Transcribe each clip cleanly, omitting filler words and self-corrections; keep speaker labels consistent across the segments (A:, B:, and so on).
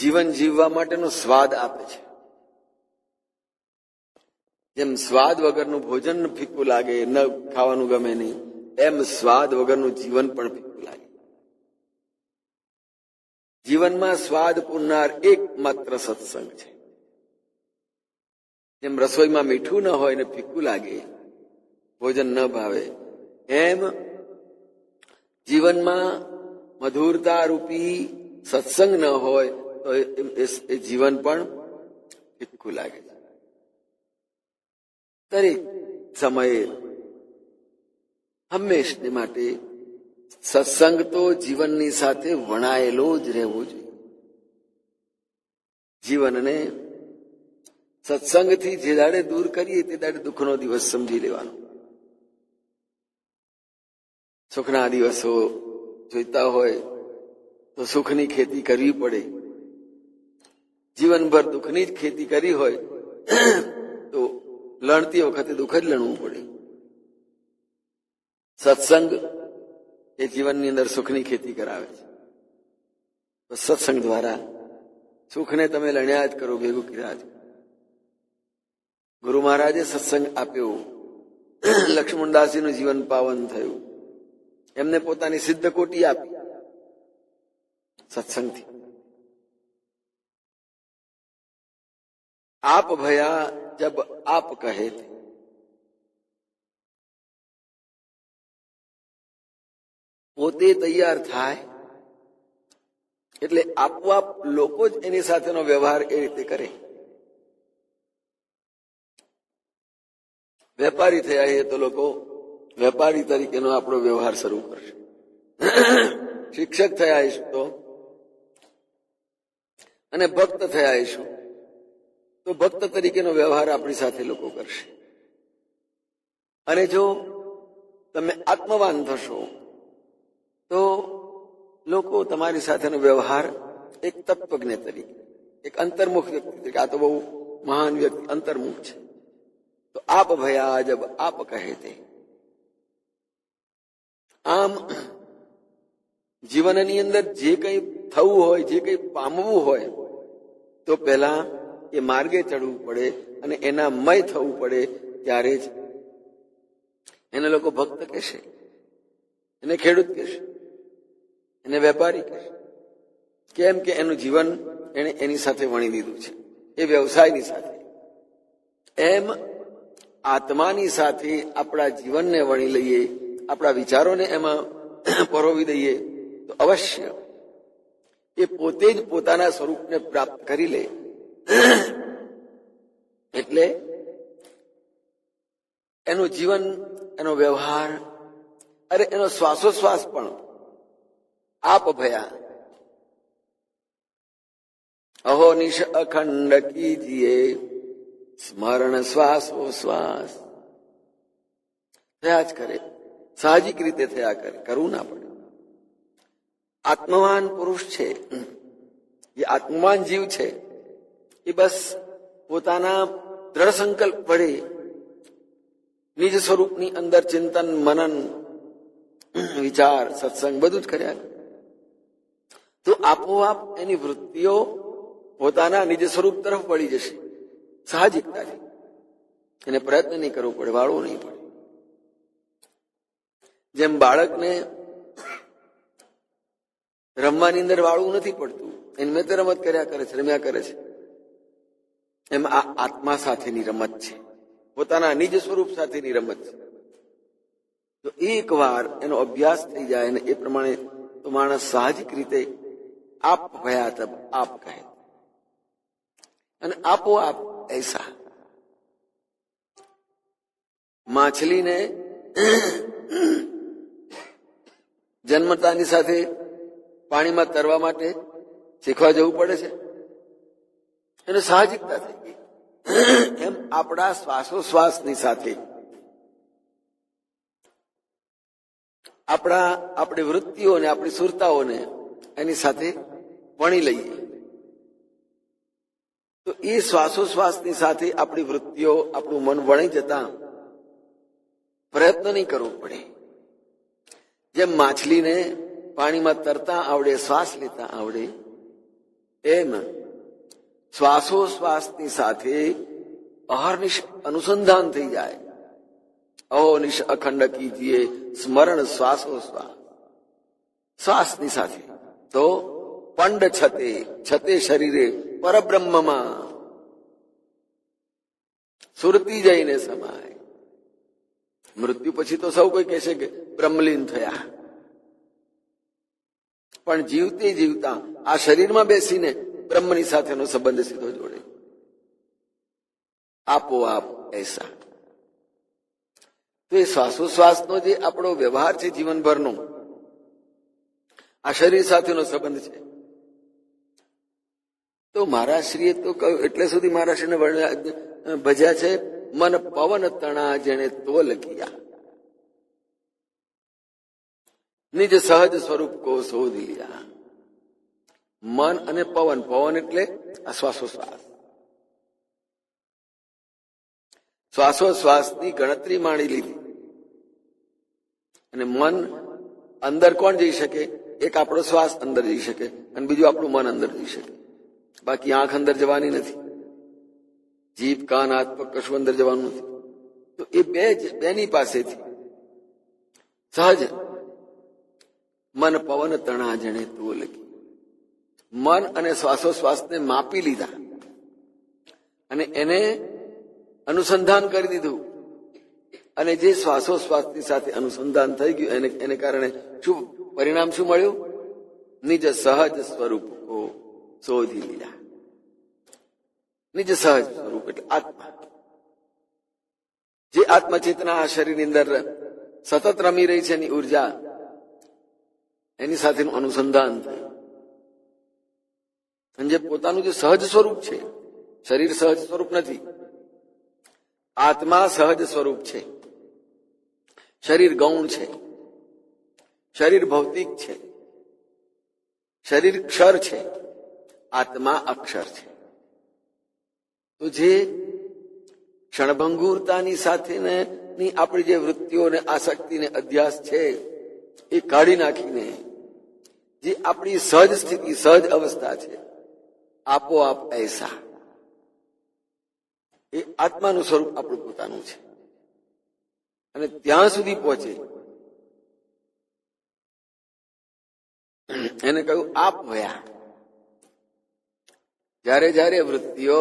A: જીવન જીવવા માટેનો સ્વાદ આપે છે. જેમ સ્વાદ વગરનું ભોજન ફીકું લાગે, ન ખાવાનું ગમે નહીં, એમ સ્વાદ વગરનું જીવન પણ ફીકું લાગે. જીવનમાં સ્વાદ પૂરનાર એકમાત્ર સત્સંગ છે. જેમ રસોઈમાં મીઠું ન હોય ને ફીકું લાગે, ભોજન ન ભાવે, એમ જીવનમાં મધુરતા રૂપી સત્સંગ ન હોય તો એ જીવન પણ ફીકું લાગે છે. દરેક સમયે હંમેશને માટે સત્સંગ તો જીવનની સાથે વણાયેલો જ રહેવો જોઈએ. જીવનને સત્સંગથી જે દાડે દૂર કરીએ તે દાડે દુઃખનો દિવસ સમજી લેવાનો. સુખના દિવસો જોઈતા હોય તો સુખની ખેતી કરવી પડે. જીવનભર દુઃખની જ ખેતી કરી હોય તો લણતી વખતે દુઃખ જ લણવું પડે. સત્સંગ એ જીવનની અંદર સુખની ખેતી કરાવે છે. તો સત્સંગ દ્વારા સુખને તમે લણ્યા જ કરો, ભેગું કર્યા જ. ગુરુ મહારાજે સત્સંગ આપ્યો, લક્ષ્મણદાસજીનું જીવન પાવન થયું. એમને પોતાની સિદ્ધ કોટી આપી સત્સંગથી. આપ ભયા જબ આપ કહે તે, પોતે તૈયાર થાય એટલે આપોઆપ લોકો જ એની સાથેનો વ્યવહાર એ રીતે કરે. વેપારી થયા એ તો લોકો વેપારી તરીકેનો આપણો વ્યવહાર શરૂ કરશે. શિક્ષક થયા હશું તો, અને ભક્ત થયા હશું તો ભક્ત તરીકેનો વ્યવહાર આપણી સાથે લોકો કરશે. અને જો તમે આત્મવાન થશો તો લોકો તમારી સાથેનો વ્યવહાર એક તત્વજ્ઞ તરીકે, એક અંતર્મુખ વ્યક્તિ તરીકે, આ તો બહુ મહાન વ્યક્તિ અંતર્મુખ છે, તો આપ ભયા જબ આપ કહે તે. આમ જીવનની અંદર જે કંઈ થવું હોય, જે કંઈ પામવું હોય તો પહેલા એ માર્ગે ચડવું પડે અને એના મય થવું પડે. ત્યારે જ એને લોકો ભક્ત કહેશે, એને ખેડૂત કહેશે, એને વેપારી કહેશે. કેમ કે એનું જીવન એને એની સાથે વણી દીધું છે, એ વ્યવસાયની સાથે. એમ આત્માની સાથે આપણા જીવનને વણી લઈએ, આપણા વિચારોને એમાં પરોવી દઈએ તો અવશ્ય એ પોતે જ પોતાના સ્વરૂપને પ્રાપ્ત કરી લે. એટલે એનું જીવન, એનો વ્યવહાર, અરે એનો શ્વાસોશ્વાસ પણ આપ ભયા. અહો નિશ અખંડ કીજીએ સ્મરણ શ્વાસો શ્વાસ. થયા જ કરે, સાહજિક રીતે થયા કરે, કરવું ના પડે. આત્મવાન પુરુષ છે, એ આત્મવાન જીવ છે, એ બસ પોતાના દ્રઢ સંકલ્પ વડે નિજ સ્વરૂપની અંદર ચિંતન, મનન, વિચાર, સત્સંગ બધું જ કર્યા તો આપોઆપ એની વૃત્તિઓ પોતાના નિજ સ્વરૂપ તરફ વળી જશે સાહજિકતાથી. એને પ્રયત્ન નહીં કરવો પડે, વાળવું નહીં પડે. જેમ બાળકને રમવાની અંદર વાળવું નથી પડતું, એને મેં તો રમત કર્યા કરે છે, રમ્યા કરે છે. એમ આ આત્મા સાથેની રમત છે, પોતાના નિજ સ્વરૂપ સાથેની રમત છે. તો એક વાર એનો અભ્યાસ થઈ જાય ને એ પ્રમાણે તો માણસ સાહજિક રીતે આપ ભયા તબ આપ કહે. અને આપોઆપ એસા. માછલીને જન્મતાની સાથે પાણીમાં તરવા માટે શીખવા જવું પડે છે, એને સાહજિકતા થઈ ગઈ. એમ આપણા શ્વાસોશ્વાસની સાથે આપણી વૃત્તિઓને, આપણી સુરતાઓને એની સાથે વણી લઈએ તો એ શ્વાસોશ્વાસની સાથે આપણી વૃત્તિઓ, આપણું મન વણી જતા પ્રયત્ન નહીં કરવો પડે. જેમ માછલીને પાણીમાં તરતા આવડે, શ્વાસ લેતા આવડે, એમ શ્વાસોશ્વાસની સાથે અહર્નિશ અનુસંધાન થઈ જાય. અહોનિશ અખંડ કીજીએ સ્મરણ શ્વાસોશ્વાસ, શ્વાસની સાથે તો પંડ છતે છતે શરીરે પરબ્રહ્મમાં સુરતી જઈને સમાય. મૃત્યુ પછી તો સૌ કોઈ કહેશે કે બ્રહ્મલીન થયા, પણ જીવતે જીવતા આ શરીરમાં બેસીને બ્રહ્મની સાથેનો સંબંધ સીધો જોડે. આપોઆપ એસા. તો એ શ્વાસોશ્વાસનો જે આપણો વ્યવહાર છે જીવનભરનો, આ શરીર સાથેનો સંબંધ છે. તો મહારાજશ્રીએ તો કહ્યું, એટલે સુધી મહારાજશ્રીને ભજ્યા છે, મન પવન તણા જેણે તોલ કિયા, નિજ સહજ સ્વરૂપ કો શોધ લિયા. મન અને પવન, પવન એટલે આ શ્વાસોશ્વાસ, શ્વાસોશ્વાસની ગણતરી માણી લીધી. અને મન અંદર કોણ જઈ શકે? એક આપણો શ્વાસ અંદર જઈ શકે અને બીજું આપણું મન અંદર જઈ શકે. બાકી આંખ અંદર જવાની નથી, જીભ કાન હાથ પગ કશું અંદર જવાનું નથી. તો એ બેની પાસેથી સહજ મન પવન તણા જણે તોલકી, મન અને શ્વાસોશ્વાસને માપી લીધા અને એને અનુસંધાન કરી દીધું. અને જે શ્વાસોશ્વાસની સાથે અનુસંધાન થઈ ગયું એને કારણે શું પરિણામ શું મળ્યું? નિજ સહજ સ્વરૂપ કો શોધી લીધા. નિજ સહજ સ્વરૂપ એટલે આત્મા, જે આત્મચેતના આ શરીરની અંદર સતત રમી રહી છે, એની ઉર્જા, એની સાથેનું અનુસંધાન થયું. અને જે પોતાનું જે સહજ સ્વરૂપ છે, શરીર સહજ સ્વરૂપ નથી, આત્મા સહજ સ્વરૂપ છે. શરીર ગૌણ છે, શરીર ભૌતિક છે, શરીર ક્ષર છે, આત્મા અક્ષર છે. તો જે ક્ષણભંગુરતાની સાથેની આપણી જે વૃત્તિઓને આસક્તિને અધ્યાસ છે એ કાઢી નાખીને જે આપણી સહજ સ્થિતિ, સહજ અવસ્થા છે, આપોઆપ એસા, એ આત્માનું સ્વરૂપ આપણું પોતાનું છે. અને ત્યાં સુધી પહોંચે એને કહ્યું આપ વયા. જ્યારે જ્યારે વૃત્તિઓ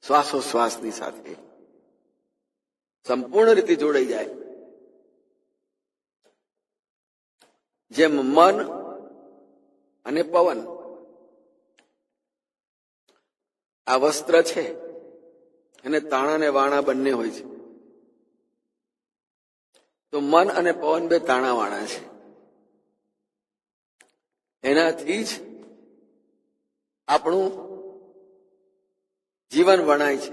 A: શ્વાસોશ્વાસની સાથે સંપૂર્ણ રીતે જોડાઈ જાય, જેમ મન અને પવન આ વસ્ત્ર છે, અને તાણા ને વાણા બંને હોય છે. તો મન અને પવન બે તાણા વાણા છે. એનાથી જ આપણું જીવન વણાય છે.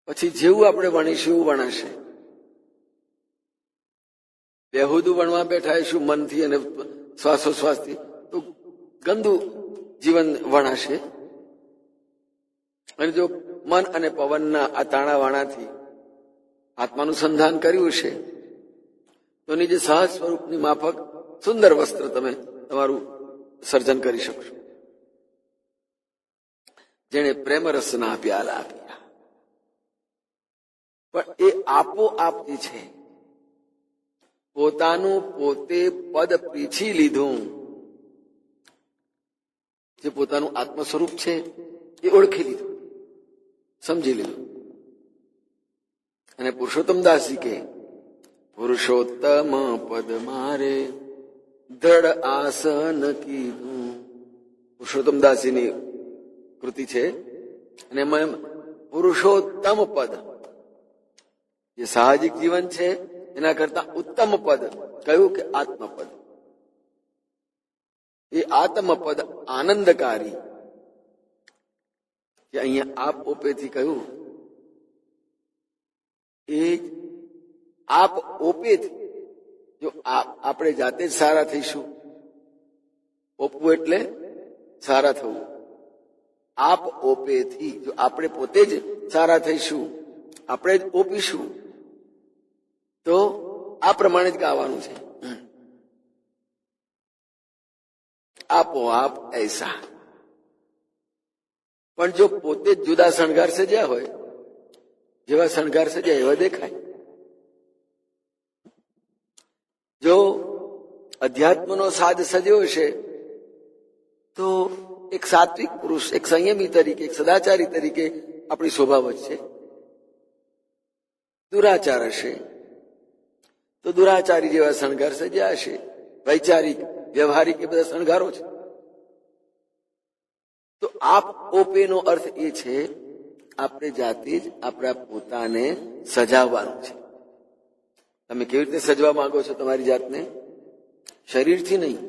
A: પછી જેવું આપણે વણીશું એવું વણાશે. બેહુદું વણવા બેઠા શું મનથી અને શ્વાસોશ્વાસથી, તો ગંદુ જીવન વણાશે. અને જો મન અને પવનના આ તાણા વાણાથી આત્માનું સંધાન કર્યું છે, તો નિજ સહજ સ્વરૂપની માફક સુંદર વસ્ત્ર તમે તમારું સર્જન કરી શકશો. જેણે પ્રેમ રસના પ્યાલા આપ્યા. પણ એ આપોઆપ જે છે, પોતાનું પોતે પદ પીછી લીધું, જે પોતાનું આત્મ સ્વરૂપ છે એ ઓળખી લીધું, સમજી લીધું. અને પુરુષોત્તમ દાસજી કે પુરુષોત્તમ પદ મારે દ્રઢ આસન કીધું. પુરુષોત્તમ દાસજીની કૃતિ છે, અને એમાં પુરુષોત્તમ પદ, જે સાહજિક જીવન છે એના કરતા ઉત્તમ પદ કયું કે આત્મપદ. એ આત્મપદ આનંદકારી, જે અહીંયા આપ ઓપેથી કહ્યું, એ આપ ઓપેથી જો આપણે જાતે જ સારા થઈશું, ઓપવું એટલે સારા થવું, આપ ઓપેથી જો આપણે પોતે જ સારા થઈશું, આપણે જ ઓપીશું, તો આ પ્રમાણે જ ગાવાનું છે. આપોઆપ એસા. પણ જો પોતે જ જુદા શણગાર સજ્યા હોય, જેવા શણગાર સજ્યા એવા દેખાય. જો અધ્યાત્મનો સાજ સજ્યો હશે તો એક સાત્વિક પુરુષ, એક સંયમી તરીકે, એક સદાચારી તરીકે આપણી શોભા વધશે. દુરાચાર હશે તો દુરાચારી જેવા શણગાર સજ્યા હશે. વૈચારિક, વ્યવહારિક એ બધા શણગારો છે. તો આપ ઓપેનો અર્થ એ છે આપણે જાતે જ આપણા પોતાને સજાવવાનું છે. તમે કેવી રીતે સજવા માંગો છો તમારી જાતને? શરીરથી નહીં.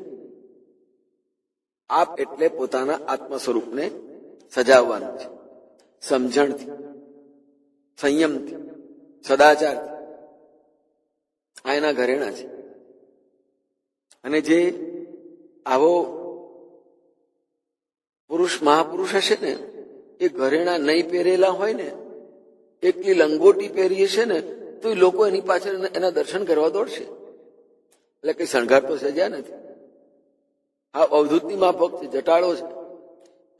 A: આપ એટલે પોતાના આત્મ સ્વરૂપને સજાવવાનું છે. સમજણથી, સંયમથી, સદાચારથી. આ એના ઘરેણા છે. અને જે આવો પુરુષ, મહાપુરુષ હશે ને, એ ઘરેણા નહીં પહેરેલા હોય ને, એકલી લંગોટી પહેરી હશે ને, તો એ લોકો એની પાછળ એના દર્શન કરવા દોડશે. એટલે કઈ શણગાર તો સજ્યા નથી. આ અવધૂતની માફક છે, જટાળો છે,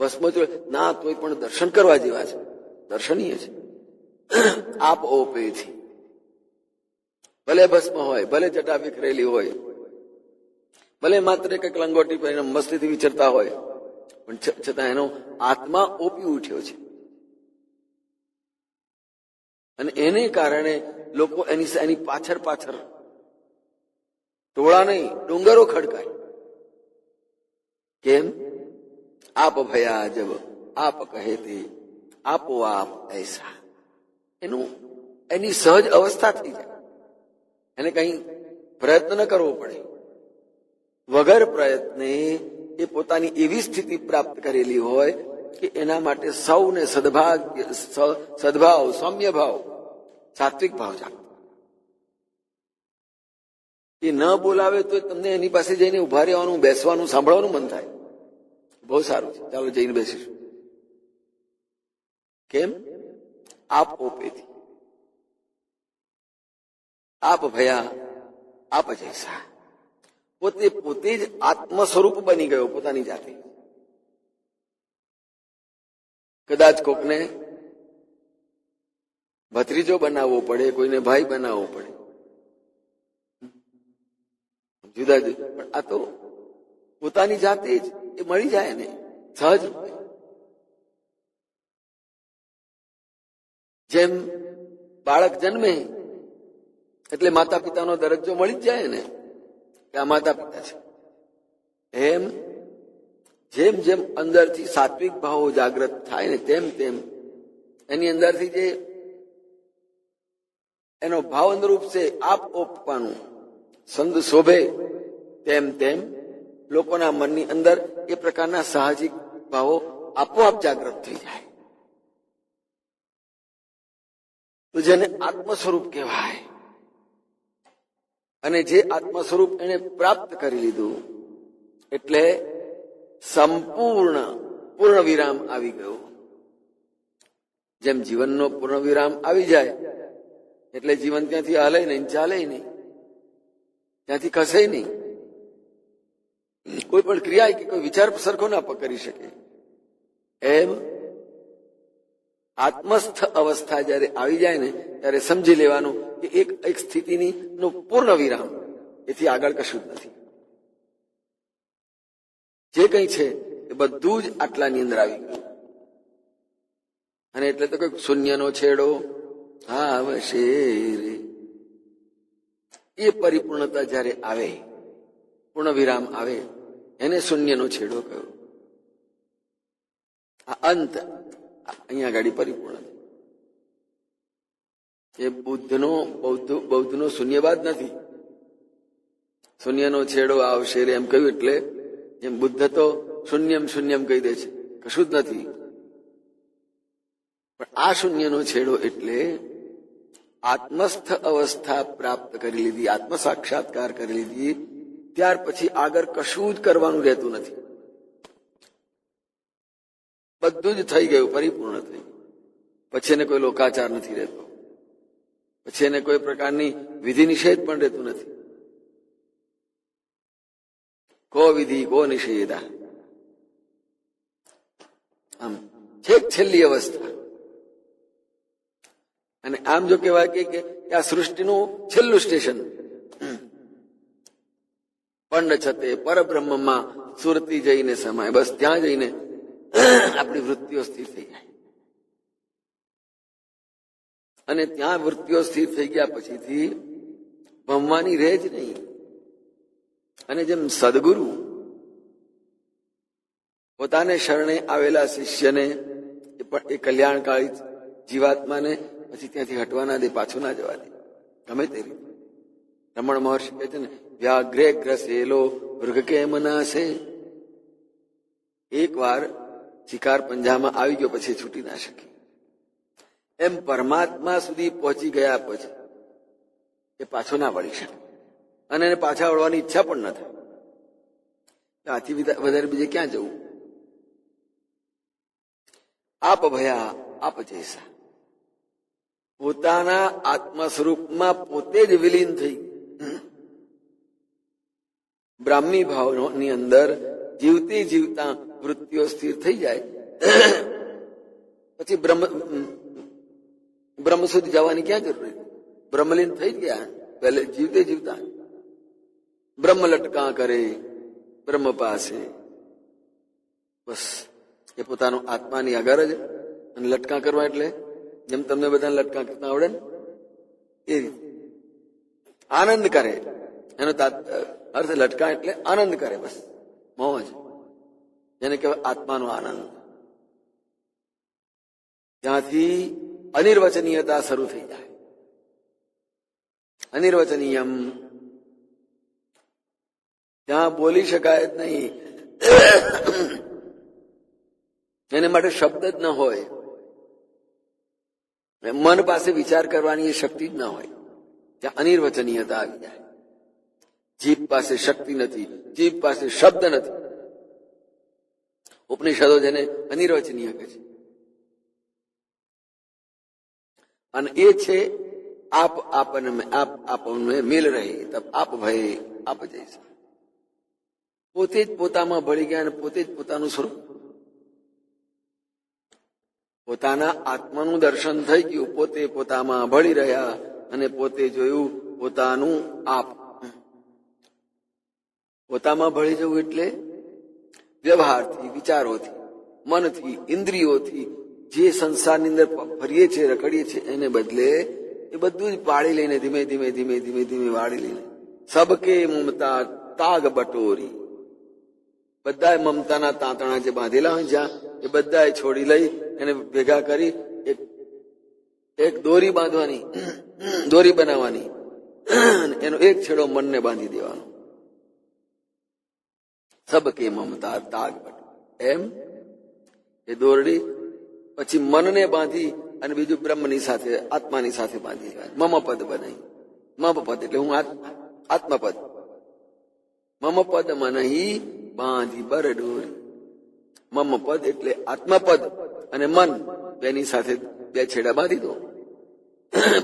A: ભસ્મ ના, તોય પણ દર્શન કરવા જેવા છે, દર્શનીય છે. આપ ઓપેથી ભલે ભસ્મ હોય, ભલે જટા વિખરેલી હોય, ભલે માત્ર કંઈક લંગોટી પહેરીને મસ્તીથી વિચરતા હોય, પણ છતાં એનો આત્મા ઓપી ઉઠ્યો છે. અને એને કારણે લોકો એની પાછળ પાછળ ટોળા નહીં, ડુંગરો ખડકાય. કેમ? આપ ભયા જબ આપ કહે તે આપો આપ એસા. એની સહજ અવસ્થા થઈ જાય. એને કઈ પ્રયત્ન ન કરવો પડે. વગર પ્રયત્ને એ પોતાની એવી સ્થિતિ પ્રાપ્ત કરેલી હોય કે એના માટે સૌને સદભાવ, સૌમ્ય ભાવ, સાત્વિક ભાવ જાગે. એ ન બોલાવે તો તમને એની પાસે જઈને ઉભા રહેવાનું, બેસવાનું, સાંભળવાનું મન થાય. બહુ સારું છે, ચાલો જઈને બેસીશું. કેમ? આપ ઓપેથી. આપ ભયા આપ જૈસા. પોતે જ આત્મ સ્વરૂપ બની ગયો પોતાની જાતે. કદાચ કોકને ભત્રીજો બનાવવો પડે, કોઈને ભાઈ બનાવવો પડે, જુદા જુદા, પણ આ તો પોતાની જાતે જ એ મળી જાય ને સહજ. જેમ બાળક જન્મે એટલે માતા પિતાનો દરજ્જો મળી જ જાય ને, કે આ માતા પિતા છે. એમ જેમ જેમ અંદરથી સાત્વિક ભાવો જાગ્રત થાય ને, તેમ તેમ એની અંદરથી જે એનો ભાવ અનુરૂપ છે આપ ઓપવાનું સંદ શોભે, તેમ તેમ લોકોના મનની અંદર એ પ્રકારના સાહજિક ભાવો આપોઆપ જાગ્રત થઈ જાય. તો જેને આત્મ સ્વરૂપ કહેવાય. અને જે આત્મ સ્વરૂપ એને પ્રાપ્ત કરી લીધું એટલે પૂર્ણ વિરામ આવી ગયો. જેમ જીવનનો પૂર્ણ વિરામ આવી જાય એટલે જીવન ત્યાંથી હાલે નહીં, ચાલે નહીં, ત્યાંથી ખસે નહીં. કોઈ પણ ક્રિયા કે કોઈ વિચાર સરખો ના કરી શકે. એમ આત્મસ્થ અવસ્થા જયારે આવી જાય ને, ત્યારે સમજી લેવાનું કે એક સ્થિતિની નો પૂર્ણ વિરામ, એથી આગળ કશું જ નથી. જે કંઈ છે એ બધું જ આટલાની અંદર આવી ગયું. અને એટલે તો કઈક શૂન્યનો છેડો આવશે રે. એ પરિપૂર્ણતા જયારે આવે, પૂર્ણ વિરામ આવે, એને શૂન્યનો છેડો કહ્યો. આ અંત અહીંયા ગાડી પરિપૂર્ણ. એ બૌદ્ધનો શૂન્યવાદ નથી. શૂન્યનો છેડો આવશે રે એમ કહ્યું એટલે એમ બુદ્ધ તો શૂન્યમ શૂન્યમ કહી દે છે, કશું જ નથી. પણ આ શૂન્યનો છેડો એટલે આત્મસ્થ અવસ્થા પ્રાપ્ત કરી લીધી, આત્મ સાક્ષાત્કાર કરી લીધી, ત્યાર પછી આગળ કશું જ કરવાનું રહેતું નથી. બધું જ થઈ ગયું, પરિપૂર્ણ થઈ ગયું. પછી એને કોઈ લોકાચાર નથી રહેતો, પછી એને કોઈ પ્રકારની વિધિ નિષેધ પણ રહેતું નથી. કો વિધિ કો નિષેધ. આમ છેક છેલ્લી અવસ્થા. અને આમ જો કહેવાય કે આ સૃષ્ટિનું છેલ્લું સ્ટેશન પંડ છતે પરબ્રહ્મમાં સુરતી જઈને સમાય. બસ ત્યાં જઈને આપણી વૃત્તિઓ સ્થિર થઈ જાય. અને ત્યાં વૃત્તિઓ સ્થિર થઈ ગયા પછીથી ભમવાની રહે જ નહીં. અને જેમ સદગુરુ પોતાને શરણે આવેલા શિષ્યને એ કલ્યાણકારી જીવાત્માને પછી ત્યાંથી હટવા ના દે, પાછું ના જવા દે, ગમે તે રીતે. રમણ મહર્ષિ કહે છે ને, વ્યાઘ્રે ગ્રસેલો મૃગ કેમ નાશે. એક વાર શિકાર પંજામાં આવી ગયો પછી છૂટી ના શકે. એમ પરમાત્મા સુધી પહોંચી ગયા પછી એ પાછો ના વળી શકે, અને એને પાછા વળવાની ઈચ્છા પણ ન થાય. આથી વધારે બીજે ક્યાં જવું? આપ ભયા આપ જૈસા. પોતાના આત્મ સ્વરૂપમાં પોતે જ વિલીન થઈ બ્રાહ્મી ભાવની અંદર જીવતી જીવતા વૃત્તિઓ સ્થિર થઈ જાય પછી બ્રહ્મ સુધી જવાની ક્યાં જરૂર? બ્રહ્મલીન થઈ ગયા પહેલે જીવતે જીવતા. બ્રહ્મ લટકા કરે બ્રહ્મ પાસે. બસ એ પોતાનું આત્માની આગળ જ. અને લટકા કરવા એટલે જેમ તમને બધા લટકા કરતા આવડે ને એ રીતે આનંદ કરે. એનો અર્થ લટકા એટલે આનંદ કરે, બસ મોજ, જેને કહેવાય આત્માનો આનંદ. ત્યાંથી અનિર્વચનીયતા શરૂ થઈ જાય. અનિર્વચનીયમ, ત્યાં બોલી શકાય જ નહીં. એને માટે શબ્દ જ ન હોય. મન પાસે વિચાર કરવાની એ શક્તિ જ ન હોય. ત્યાં અનિર્વચનીયતા આવી જાય. જીભ પાસે શક્તિ નથી, જીભ પાસે શબ્દ નથી. ઉપનિષદો જેને અનિર્વચનીય કહે છે. અને એ છે આપ આપને મેલ રહે તબ આપ ભય આપ જૈસા. પોતે જ પોતામાં ભળી ગયા અને પોતે જ પોતાનું સ્વરૂપ, પોતાના આત્માનું દર્શન થઈ ગયું. પોતે પોતામાં ભળી રહ્યા અને પોતે જોયું પોતાનું આપ. પોતામાં ભળી જવું એટલે વ્યવહારથી, વિચારોથી, મનથી, ઇન્દ્રિયોથી જે સંસારની અંદર ફરીએ છીએ, રખડીએ છીએ, એને બદલે એ બધું જ પાડી લઈને ધીમે ધીમે ધીમે ધીમે ધીમે વાળી લઈને સબકે મમતા તાગ બટોરી. બધા મમતાના તાંતણા જે બાંધેલા હોય જ્યાં, એ બધા છોડી લઈ એને ભેગા કરી એક દોરી બાંધવાની, દોરી બનાવવાની. એનો એક છેડો મનને બાંધી દેવાનો. સબકે મમતા તાગ બટોરી. એમ એ દોરડી પછી મનને બાંધી અને બીજું બ્રહ્મની સાથે, આત્માની સાથે બાંધી દેવાય. મમ પદ બનાવી. મમ પદ એટલે હું આત્મપદ. મમ પદ મનહી બાંધી બર ડોરી. મમ પદ એટલે આત્મપદ અને મન બેની સાથે બે છેડા બાંધી દો.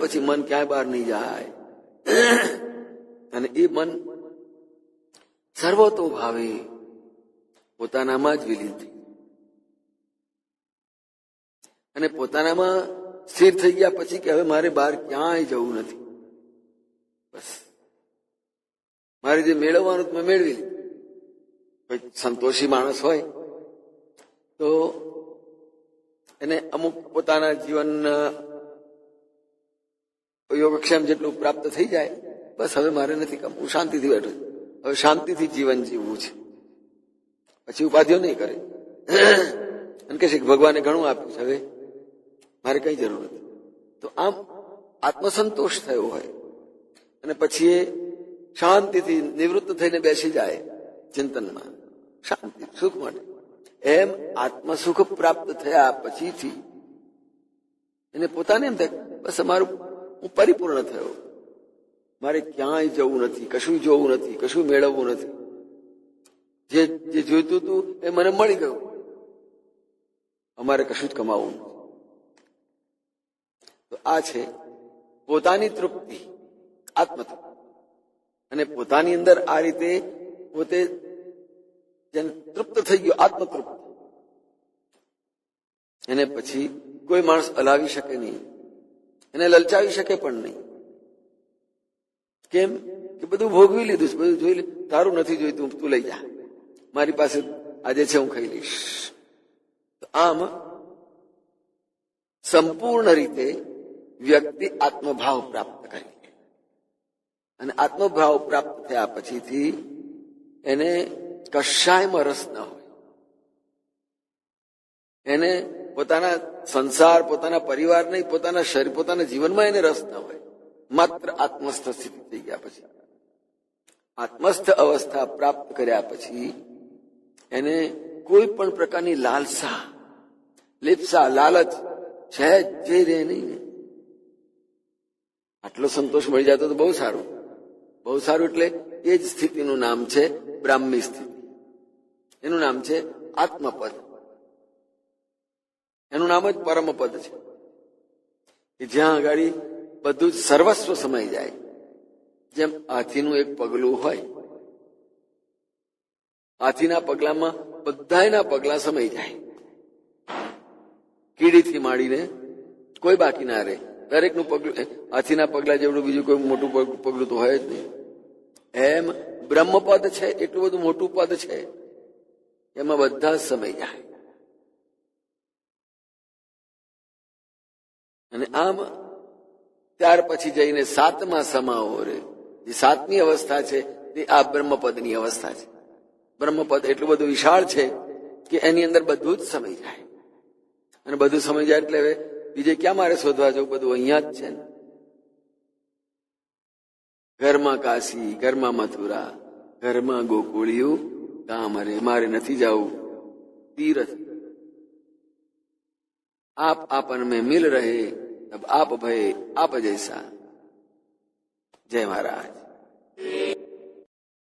A: પછી મન ક્યાંય બહાર નહીં જાય. અને એ મન સર્વતો ભાવે પોતાનામાં જ વિલીન થઈ અને પોતાનામાં સ્થિર થઈ ગયા પછી કે હવે મારે બહાર ક્યાંય જવું નથી. બસ મારે જે મેળવવાનું મેં મેળવી લીધું. કોઈ સંતોષી માણસ હોય તો એને અમુક પોતાના જીવનના યોગક્ષેમ જેટલું પ્રાપ્ત થઈ જાય, બસ હવે મારે નથી કામ, હું શાંતિથી બેઠો છું, હવે શાંતિથી જીવન જીવવું છે. પછી ઉપાધિઓ નહીં કરે અને કહેશે કે ભગવાને ઘણું આપ્યું છે, હવે મારે કઈ જરૂર નથી. તો આમ આત્મસંતોષ થયો હોય અને પછી એ શાંતિથી નિવૃત્ત થઈને બેસી જાય ચિંતનમાં, શાંતિ સુખ માટે. એમ આત્મસુખ પ્રાપ્ત થયા પછીથી એને પોતાને એમ થાય બસ અમારું હું પરિપૂર્ણ થયો, મારે ક્યાંય જવું નથી, કશું જોવું નથી, કશું મેળવવું નથી. જે જોઈતું હતું એ મને મળી ગયું, અમારે કશું જ કમાવું નથી. તો આ છે પોતાની તૃપ્તિ, આત્મતૃપ્તિ. અને પોતાની અંદર આ રીતે પોતે જેને તૃપ્ત થઈ ગયો, આત્મતૃપ્ત, એને પછી કોઈ માણસ હલાવી શકે નહીં, એને લલચાવી શકે પણ નહીં. કેમ કે બધું ભોગવી લીધું છે, બધું જોઈ લે. તારું નથી જોઈતું, તું લઈ જા, મારી પાસે આજે છે, હું ખાઈ લઈશ. આમ સંપૂર્ણ રીતે વ્યક્તિ આત્મભાવ પ્રાપ્ત કરે, અને આત્મભાવ પ્રાપ્ત થયા પછીથી એને કશાયમાં રસ ન હોય. એને પોતાના સંસાર, પોતાના પરિવાર નહીં, પોતાના શરીર, પોતાના જીવનમાં એને રસ ન હોય. માત્ર આત્મસ્થ સ્થિતિ થઈ ગયા પછી, આત્મસ્થ અવસ્થા પ્રાપ્ત કર્યા પછી એને કોઈ પણ પ્રકારની લાલસા, લીપ્સા, લાલચ છે જે રહે નહીં. આટલો સંતોષ મળી જતો તો બહુ સારું, બહુ સારું. એટલે એ જ સ્થિતિનું નામ છે બ્રાહ્મી સ્થિતિ, એનું નામ છે આત્મપદ, એનું નામ જ પરમપદ છે, કે જ્યાં આગળ બધું જ સર્વસ્વ સમાઈ જાય. જેમ હાથીનું એક પગલું હોય, હાથીના પગલામાં બધાયના પગલા સમાઈ જાય, કીડીથી માંડીને કોઈ બાકી ના રહે, દરેકનું પગલું. હાથીના પગલા જેવડું બીજું કોઈ મોટું પગલું તો હોય જ નહીં. એમ બ્રહ્મપદ છે, એટલું બધું મોટું પદ છે, એમાં બધા જ સમાઈ જાય. અને આમ ત્યાર પછી જઈને સાતમા સમાવો રે, જે સાતમી અવસ્થા છે તે આ બ્રહ્મપદની અવસ્થા છે. બ્રહ્મપદ એટલું બધું વિશાળ છે કે એની અંદર બધું જ સમય જાય, અને બધું સમય જાય એટલે હવે બીજે ક્યાં મારે શોધવા જવું, બધું અહીંયા જ છે ને. ઘરમાં કાશી, ઘરમાં મથુરા, ઘરમાં ગોકુળિયું, કામ રે મારે નથી જવું તીરથ. आप आपन में मिल रहे, तब आप भय आप जैसा. जय महाराज.